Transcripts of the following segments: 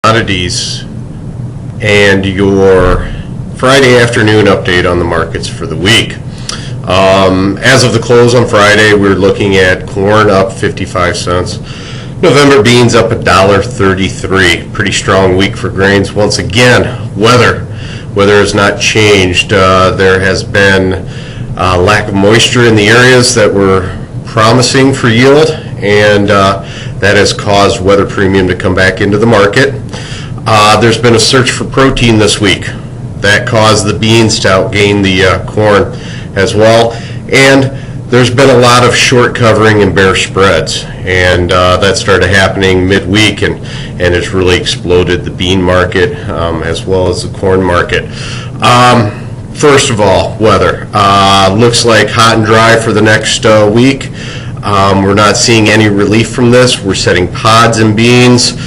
Commodities and your Friday afternoon update on the markets for the week. As of the close on Friday, we're looking at corn up 55 cents. November beans up $1.33. Pretty strong week for grains. Once again, weather has not changed. There has been lack of moisture in the areas that were promising for yield, and that has caused weather premium to come back into the market. There's been a search for protein this week. That caused the beans to outgain the corn as well. And there's been a lot of short covering and bear spreads. And that started happening midweek, and it's really exploded the bean market as well as the corn market. First of all, weather. Looks like hot and dry for the next week. We're not seeing any relief from this. We're setting pods in beans.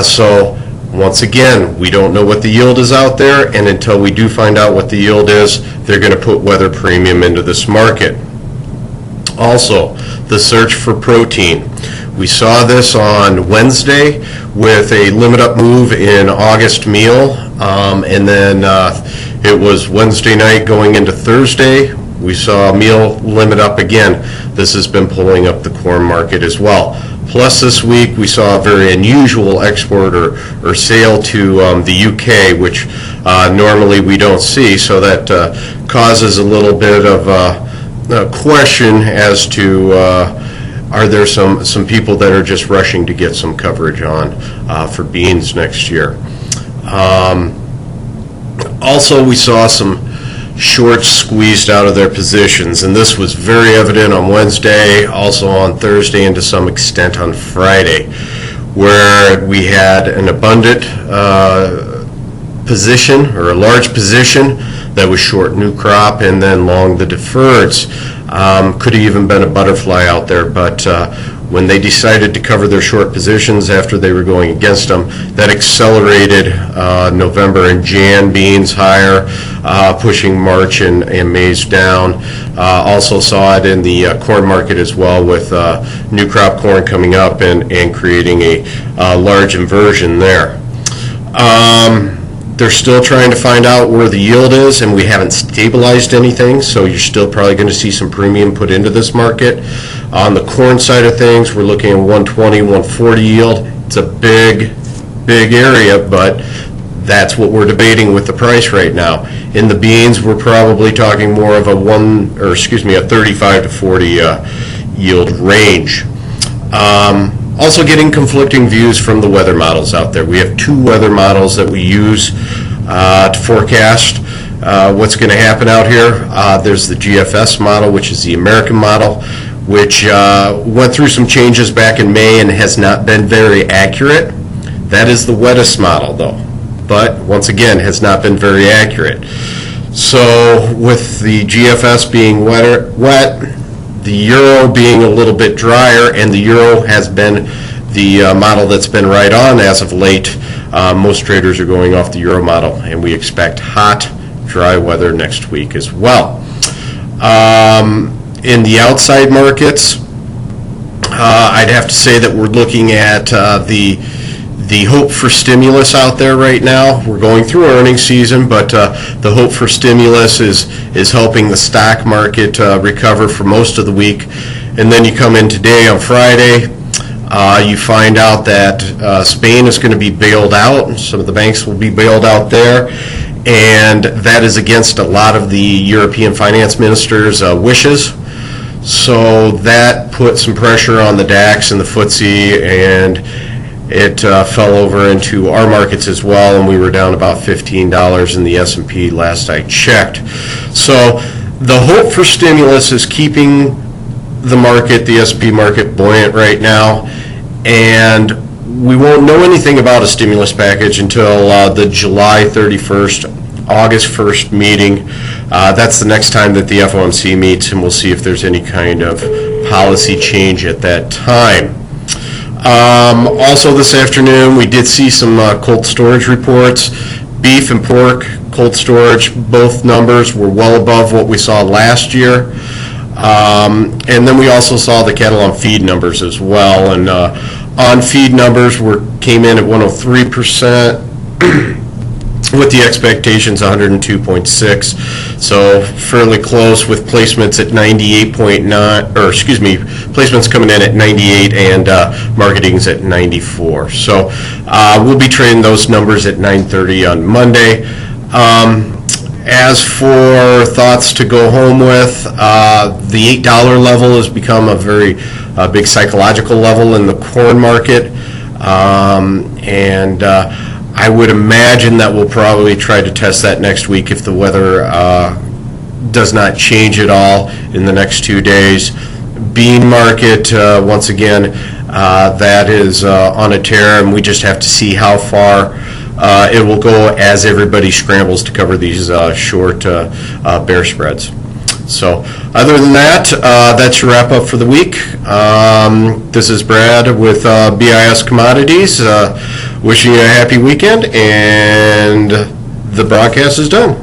So once again, we don't know what the yield is out there, and until we do find out what the yield is, they're going to put weather premium into this market. Also, the search for protein. We saw this on Wednesday with a limit up move in August meal, and then it was Wednesday night going into Thursday. We saw meal limit up again. This has been pulling up the corn market as well. Plus this week we saw a very unusual export or sale to the UK, which normally we don't see, so that causes a little bit of a question as to are there some people that are just rushing to get some coverage on for beans next year. Also, we saw some shorts squeezed out of their positions, and this was very evident on Wednesday, also on Thursday, and to some extent on Friday, where we had an abundant position, or a large position, that was short new crop and then long the deferreds. Could have even been a butterfly out there, but when they decided to cover their short positions after they were going against them, that accelerated November and Jan beans higher, pushing March and maize down. Also saw it in the corn market as well, with new crop corn coming up and creating a large inversion there. They're still trying to find out where the yield is, and we haven't stabilized anything, so you're still probably going to see some premium put into this market. On the corn side of things, we're looking at 120, 140 yield. It's a big area, but that's what we're debating with the price right now. In the beans, we're probably talking more of a 35 to 40 yield range. Also getting conflicting views from the weather models out there. We have two weather models that we use to forecast what's going to happen out here. There's the GFS model, which is the American model, which went through some changes back in May and has not been very accurate. That is the wettest model, though, but once again has not been very accurate. So with the GFS being wet, the euro being a little bit drier, and the euro has been the model that's been right on as of late. Most traders are going off the euro model, and we expect hot, dry weather next week as well. In the outside markets, I'd have to say that we're looking at the hope for stimulus out there right now. We're going through earnings season, but the hope for stimulus is helping the stock market recover for most of the week. And then you come in today on Friday, you find out that Spain is going to be bailed out. Some of the banks will be bailed out there, and that is against a lot of the European finance ministers' wishes. So that put some pressure on the DAX and the FTSE, and it fell over into our markets as well, and we were down about $15 in the S&P last I checked. So the hope for stimulus is keeping the market, the S&P market, buoyant right now, and we won't know anything about a stimulus package until the July 31st, August 1st meeting. That's the next time that the FOMC meets, and we'll see if there's any kind of policy change at that time. Also this afternoon, we did see some cold storage reports. Beef and pork cold storage, both numbers were well above what we saw last year. And then we also saw the cattle on feed numbers as well, and On-feed numbers came in at 103%. With the expectations 102.6, so fairly close with placements at 98.9, or excuse me, placements coming in at 98 and marketing's at 94. So we'll be trading those numbers at 9:30 on Monday. As for thoughts to go home with, the $8 level has become a very big psychological level in the corn market, and I would imagine that we'll probably try to test that next week if the weather does not change at all in the next 2 days. Bean market, once again, that is on a tear, and we just have to see how far it will go as everybody scrambles to cover these short bear spreads. So other than that, that's your wrap up for the week. This is Brad with B.I.S. Commodities, wishing you a happy weekend, and the broadcast is done.